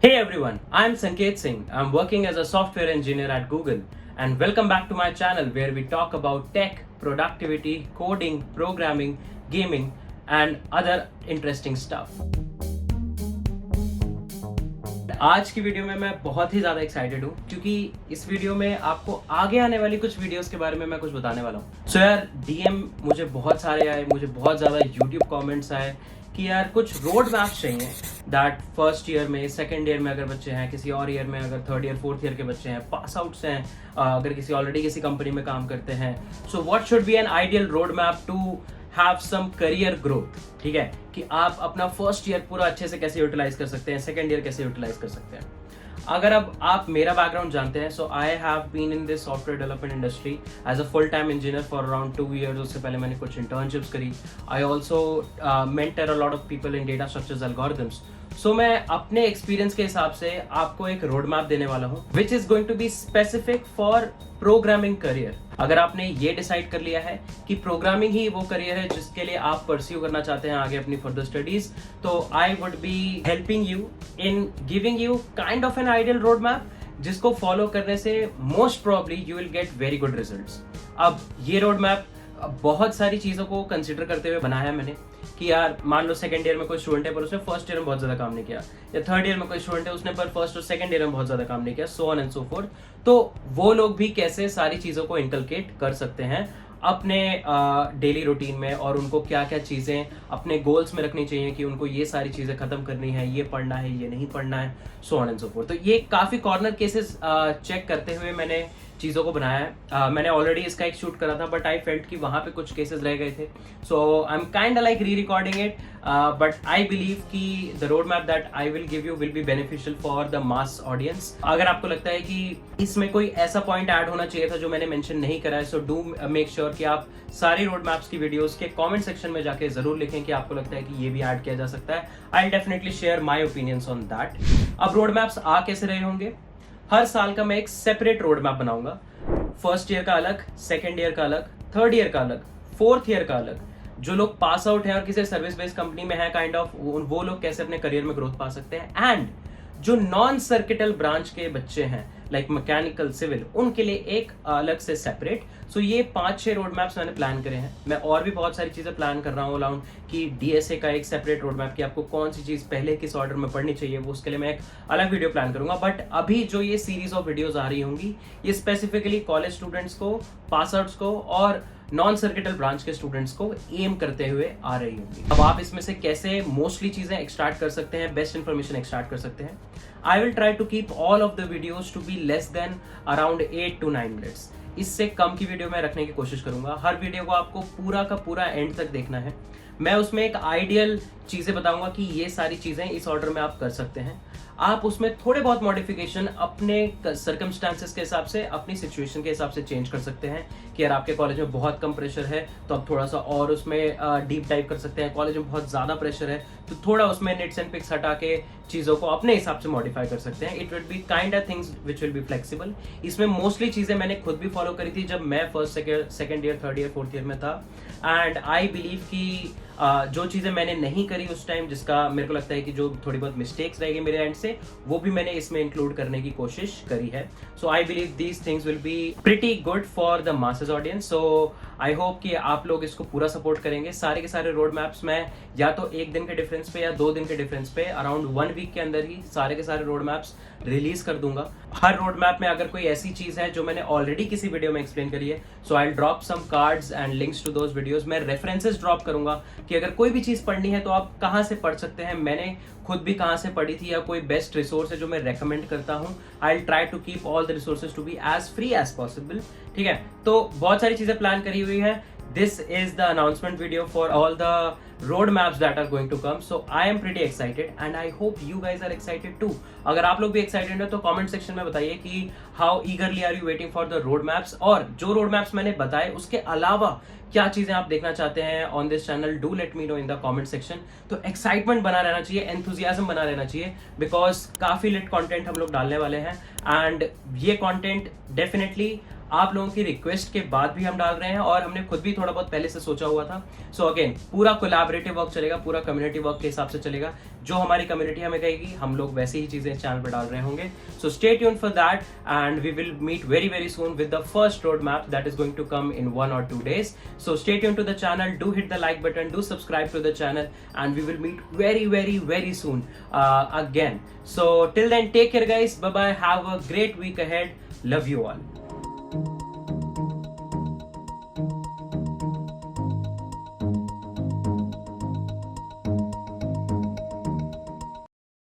Hey everyone, I'm Sanket Singh. I'm working as a software engineer at Google and welcome back to my channel where we talk about tech, productivity, coding, programming, gaming and other interesting stuff. आज की video में मैं बहुत ही ज़्यादा excited हूँ क्योंकि इस video में आपको आगे आने वाली कुछ वीडियोस के बारे में मैं कुछ बताने वाला हूँ। सो यार डीएम मुझे बहुत सारे आए, मुझे बहुत ज़्यादा यूट्यूब कमेंट्स आए कि यार कुछ रोड मैप्स चाहिए दैट फर्स्ट ईयर में, सेकंड ईयर में अगर बच्चे हैं, किसी और ईयर में अगर थर्ड ईयर फोर्थ ईयर के बच्चे हैं, पास आउट्स हैं, अगर किसी ऑलरेडी किसी कंपनी में काम करते हैं। So what should be an ideal road map to have some career growth. ठीक है कि आप अपना फर्स्ट ईयर पूरा अच्छे से कैसे यूटिलाइज कर सकते हैं, सेकंड ईयर कैसे यूटिलाइज कर सकते हैं। अगर अब आप मेरा बैकग्राउंड जानते हैं, so I have been in this software development industry as a full time engineer for around 2 years। उससे पहले मैंने कुछ इंटर्नशिप्स करी। I also mentor a lot of people in data structures algorithms. So मैं अपने experience के हिसाब से आपको एक रोड मैप देने वाला हूँ which is going to be specific for programming career. अगर आपने ये डिसाइड कर लिया है कि प्रोग्रामिंग ही वो करियर है जिसके लिए आप परस्यू करना चाहते हैं आगे अपनी फर्दर स्टडीज, तो I would be helping you in giving you kind of N ideal road map जिसको फॉलो करने से most probably you will get very good results. अब ये रोड मैप बहुत सारी चीज़ों को कंसिडर करते हुए बनाया है मैंने कि यार मान लो सेकंड ईयर में कोई स्टूडेंट है पर उसने फर्स्ट ईयर में बहुत ज़्यादा काम नहीं किया, या थर्ड ईयर में कोई स्टूडेंट है उसने पर फर्स्ट और सेकंड ईयर में बहुत ज़्यादा काम नहीं किया, so on and so fourth. तो वो लोग भी कैसे सारी चीज़ों को इनकलकेट कर सकते हैं अपने डेली रूटीन में, और उनको क्या क्या चीज़ें अपने गोल्स में रखनी चाहिए कि उनको ये सारी चीज़ें ख़त्म करनी है, ये पढ़ना है, ये नहीं पढ़ना है, so on and so fourth. तो ये काफ़ी कॉर्नर केसेस चेक करते हुए मैंने चीज़ों को बनाया है। मैंने ऑलरेडी इसका एक शूट करा था बट आई फेल्ट कि वहाँ पे कुछ केसेस रह गए थे, so I am kind like re recording it, but I believe कि the road map that I will give you will be beneficial for the mass audience. अगर आपको लगता है कि इसमें कोई ऐसा पॉइंट ऐड होना चाहिए था जो मैंने मेंशन नहीं करा है, सो डू मेक श्योर कि आप सारी रोड मैप्स की वीडियोस के कमेंट सेक्शन में जाके जरूर लिखें कि आपको लगता है कि ये भी ऐड किया जा सकता है। I will definitely share my opinions on that. अब रोड मैप्स आ कैसे रहे होंगे, हर साल का मैं एक सेपरेट रोड मैप बनाऊंगा। फर्स्ट ईयर का अलग, सेकेंड ईयर का अलग, थर्ड ईयर का अलग, फोर्थ ईयर का अलग। जो लोग पास आउट हैं और किसी सर्विस बेस्ड कंपनी में है काइंड ऑफ, वो लोग कैसे अपने करियर में ग्रोथ पा सकते हैं। एंड जो नॉन सर्किटल ब्रांच के बच्चे हैं लाइक मैकेनिकल, सिविल, उनके लिए एक अलग से सेपरेट। सो ये 5-6 रोड मैप्स मैंने प्लान करे हैं। मैं और भी बहुत सारी चीज़ें प्लान कर रहा हूँ अलाउंड कि डीएसए का एक सेपरेट रोड मैप कि आपको कौन सी चीज़ पहले किस ऑर्डर में पढ़नी चाहिए, वो उसके लिए मैं एक अलग वीडियो प्लान करूंगा। बट अभी जो ये सीरीज ऑफ वीडियोज आ रही होंगी ये स्पेसिफिकली कॉलेज स्टूडेंट्स को, पास आउट्स को और नॉन सर्किटल ब्रांच के स्टूडेंट्स को एम करते हुए आ रही होगी। अब आप इसमें से कैसे मोस्टली चीजें एक्सट्रैक्ट कर सकते हैं, बेस्ट इंफॉर्मेशन एक्सट्रैक्ट कर सकते हैं। I will try to keep all of the videos to be less than around 8 to 9 minutes। इससे कम की वीडियो में रखने की कोशिश करूंगा। हर वीडियो को आपको पूरा का पूरा एंड तक देखना है। मैं उसमें एक आइडियल चीजें बताऊंगा कि ये सारी चीजें इस ऑर्डर में आप कर सकते हैं। आप उसमें थोड़े बहुत मॉडिफिकेशन अपने सर्कमस्टांसेस के हिसाब से, अपनी सिचुएशन के हिसाब से चेंज कर सकते हैं कि यार आपके कॉलेज में बहुत कम प्रेशर है तो आप थोड़ा सा और उसमें डीप डाइव कर सकते हैं। कॉलेज में बहुत ज़्यादा प्रेशर है तो थोड़ा उसमें निट्स एंड पिक्स हटा के चीज़ों को अपने हिसाब से मॉडिफाई कर सकते हैं। It will be kind of things which will be flexible. इसमें मोस्टली चीज़ें मैंने खुद भी फॉलो करी थी जब मैं first second year, third year, fourth year में था। एंड आई बिलीव कि जो चीज़ें मैंने नहीं करी उस टाइम, जिसका मेरे को लगता है कि जो थोड़ी बहुत मिस्टेक्स रहेगी मेरे एंड से, वो भी मैंने इसमें इंक्लूड करने की कोशिश करी है। So I believe these things will be pretty good for the masses audience. So I hope कि आप लोग इसको पूरा सपोर्ट करेंगे। सारे के सारे रोड मैप्स मैं या तो 1 दिन के डिफरेंस पे या 2 दिन के डिफरेंस पे अराउंड 1 वीक के अंदर ही सारे के सारे रोड मैप्स रिलीज कर दूंगा। हर रोड मैप में अगर कोई ऐसी चीज है जो मैंने ऑलरेडी किसी वीडियो में एक्सप्लेन करी है, so I drop some cards and links to those videos. मैं रेफरेंसेस ड्रॉप करूंगा कि अगर कोई भी चीज पढ़नी है तो आप कहाँ से पढ़ सकते हैं, मैंने खुद भी कहाँ से पढ़ी थी, या कोई बेस्ट रिसोर्स है जो मैं रेकमेंड करता हूँ। I will try to keep all the resources to be as free as possible. ठीक है, तो बहुत सारी चीजें प्लान करी हुई है। This is the announcement video for all the road maps that are going to come. So I am pretty excited and I hope you guys are excited too. अगर आप लोग भी excited हैं तो comment section में बताइए कि how eagerly are you waiting for the road maps, और जो road maps मैंने बताए उसके अलावा क्या चीजें आप देखना चाहते हैं on this channel, do let me know in the comment section। तो excitement बना रहना चाहिए, enthusiasm बना रहना चाहिए, because काफी lit content हम लोग डालने वाले हैं and ये content definitely आप लोगों की रिक्वेस्ट के बाद भी हम डाल रहे हैं और हमने खुद भी थोड़ा बहुत पहले से सोचा हुआ था। सो अगेन पूरा कोलैबोरेटिव वर्क चलेगा, पूरा कम्युनिटी वर्क के हिसाब से चलेगा। जो हमारी कम्युनिटी हमें कहेगी हम लोग वैसे ही चीजें चैनल पर डाल रहे होंगे। So stay tuned for that and we will meet very very soon with the first road map that is going to come in 1 or 2 days. So stay tuned to the channel, do hit the like button, do subscribe to the channel, and we will meet very very very soon again. So till then, take care guys, bye bye, have a great week ahead, love you all.